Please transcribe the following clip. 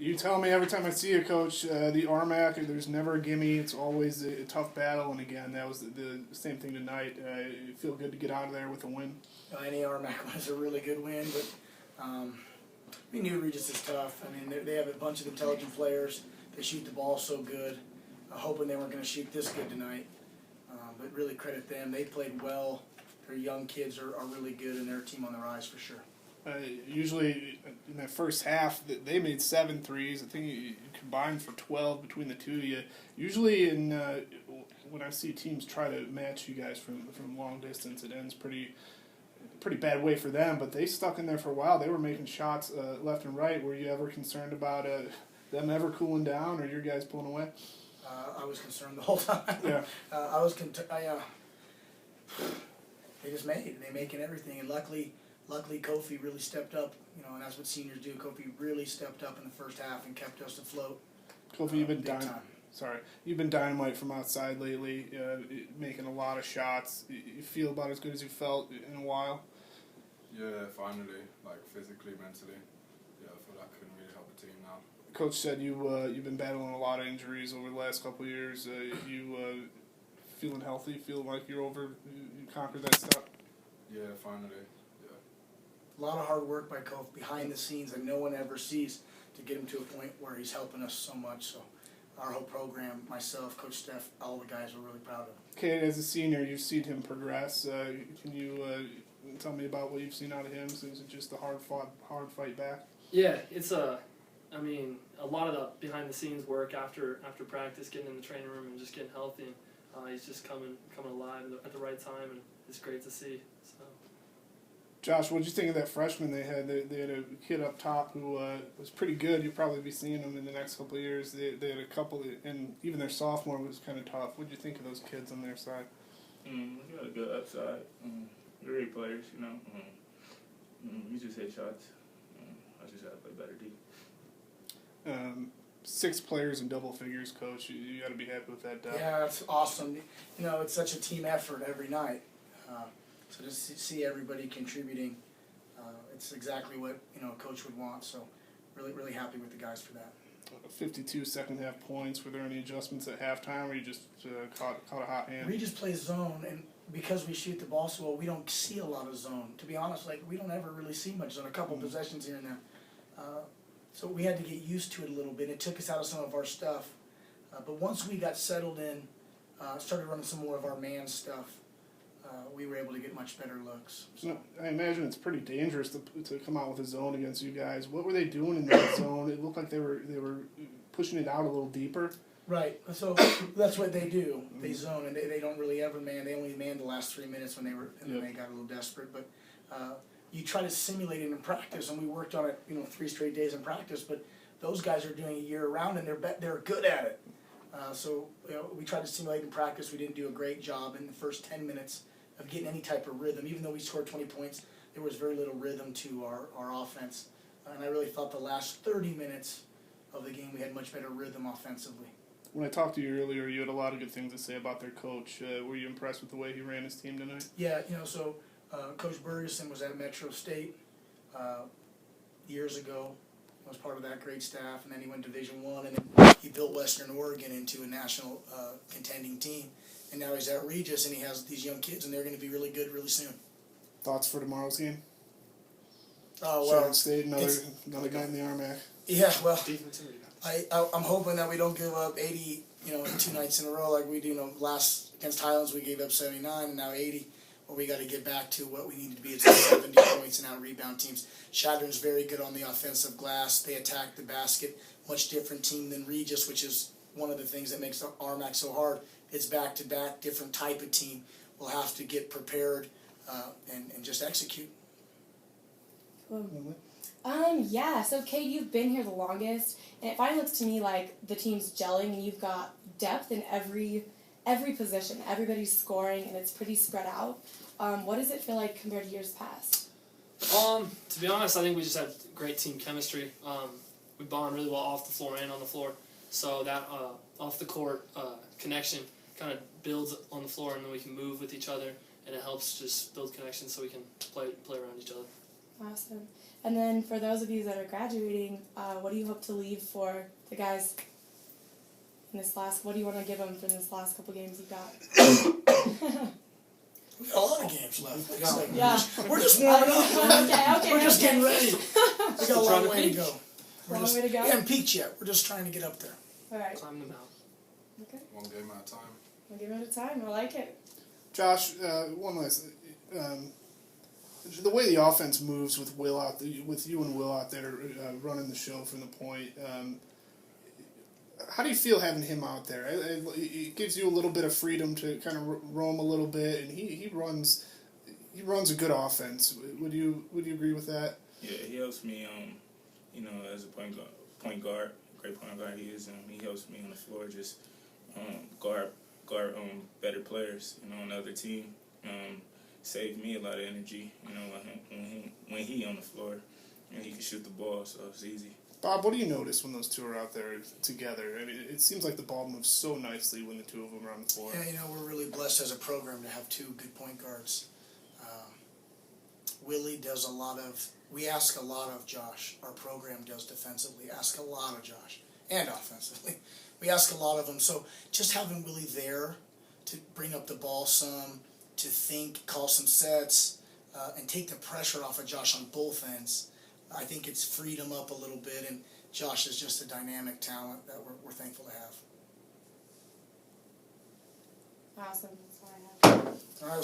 You tell me every time I see you, Coach, the RMAC, there's never a gimme. It's always a tough battle. And again, that was the same thing tonight. You feel good to get out of there with a win? Any RMAC was a really good win, but we knew Regis is tough. I mean, they have a bunch of intelligent players. They shoot the ball so good. Hoping they weren't going to shoot this good tonight. But really credit them. They played well. Their young kids are really good, and they're a team on the rise for sure. Usually in that first half, they made 7 threes. I think you combined for 12 between the two of you. Usually when I see teams try to match you guys from long distance, it ends pretty bad way for them. But they stuck in there for a while. They were making shots left and right. Were you ever concerned about them ever cooling down or your guys pulling away? I was concerned the whole time. Yeah. They making everything, and luckily Kofi really stepped up. And that's what seniors do. Kofi really stepped up in the first half and kept us afloat. Kofi, you've been dynamite from outside lately, making a lot of shots. You feel about as good as you felt in a while. Yeah, finally, physically, mentally. Yeah, I feel like I can really help the team now. Coach said you've been battling a lot of injuries over the last couple of years. You feeling healthy? Feeling like you conquered that stuff? Yeah, finally. Yeah. A lot of hard work by Kofi behind the scenes that no one ever sees to get him to a point where he's helping us so much. So our whole program, myself, Coach Steph, all the guys are really proud of him. Okay, as a senior, you've seen him progress. Can you tell me about what you've seen out of him? So is it just a hard fight back? Yeah, it's a lot of the behind the scenes work after practice, getting in the training room and just getting healthy. He's just coming alive at the right time, and it's great to see. So. Josh, what did you think of that freshman they had? They had a kid up top who was pretty good. You'll probably be seeing him in the next couple of years. They had a couple, and even their sophomore was kind of tough. What did you think of those kids on their side? He got a good upside. Great players, We just hit shots. I just got to play better D. 6 players in double figures, Coach. You got to be happy with that depth. Yeah, that's awesome. It's such a team effort every night. So just to see everybody contributing, it's exactly what a coach would want. So really, really happy with the guys for that. 52 second-half points. Were there any adjustments at halftime, or you just caught a hot hand? We just play zone, and because we shoot the ball so well, we don't see a lot of zone. To be honest, we don't ever really see much zone. A couple possessions here and there. So we had to get used to it a little bit. It took us out of some of our stuff. But once we got settled in, started running some more of our man stuff, we were able to get much better looks. So. I imagine it's pretty dangerous to come out with a zone against you guys. What were they doing in that zone? It looked like they were pushing it out a little deeper. Right. So that's what they do. They zone, and they don't really ever man. They only manned the last 3 minutes when they got a little desperate. But you try to simulate it in practice, and we worked on it 3 straight days in practice. But those guys are doing it year round, and they're good at it. So we tried to simulate in practice. We didn't do a great job in the first 10 minutes of getting any type of rhythm. Even though we scored 20 points, there was very little rhythm to our offense. And I really thought the last 30 minutes of the game we had much better rhythm offensively. When I talked to you earlier, you had a lot of good things to say about their coach. Were you impressed with the way he ran his team tonight? Yeah, so Coach Bergeson was at Metro State years ago. Was part of that great staff, and then he went to Division I, and then he built Western Oregon into a national contending team. And now he's at Regis, and he has these young kids, and they're going to be really good really soon. Thoughts for tomorrow's game? Oh, well. Charlotte State, another guy in the RMAC. Yeah, well, I'm hoping that we don't give up 80, 2 nights in a row like we do. Last against Highlands we gave up 79, and now 80. Well, we got to get back to what we need to be. It's 70 points and out-rebound teams. Chadron's very good on the offensive glass. They attack the basket. Much different team than Regis, which is one of the things that makes the RMAC so hard. It's back-to-back, different type of team. We'll have to get prepared and just execute. Yeah, so Kate, you've been here the longest, and it finally looks to me like the team's gelling, and you've got depth in every position. Everybody's scoring, and it's pretty spread out. What does it feel like compared to years past? To be honest, I think we just have great team chemistry. We bond really well off the floor and on the floor, so that off the court connection kind of builds on the floor, and then we can move with each other, and it helps just build connections so we can play around each other. Awesome. And then for those of you that are graduating, what do you hope to leave for the guys in this last? What do you want to give them for this last couple games you got? We got a lot of games left. It's like, Yeah. we're just warming up. Okay, We're just okay. getting ready. We got a long way to go. Long way to go? We haven't peaked yet. We're just trying to get up there. All right. Climb the mountain. Okay. One game at a time. We'll give it a time. I like it. Josh, one last. The way the offense moves with Will with you and Will out there running the show from the point. How do you feel having him out there? It gives you a little bit of freedom to kind of roam a little bit, and he runs a good offense. Would you agree with that? Yeah, he helps me. As a point guard, great point guard he is. He helps me on the floor just guard better players. On the other team. Saved me a lot of energy. When he on the floor, and he can shoot the ball, so it's easy. Bob, what do you notice when those two are out there together? I mean, it seems like the ball moves so nicely when the two of them are on the floor. Yeah, we're really blessed as a program to have two good point guards. Willie does a lot of. We ask a lot of Josh. Our program does defensively. Ask a lot of Josh and offensively. We ask a lot of him. So just having Willie there to bring up the ball some, to think, call some sets, and take the pressure off of Josh on both ends. I think it's freed him up a little bit, and Josh is just a dynamic talent that we're thankful to have. Awesome. That's all I have. All right.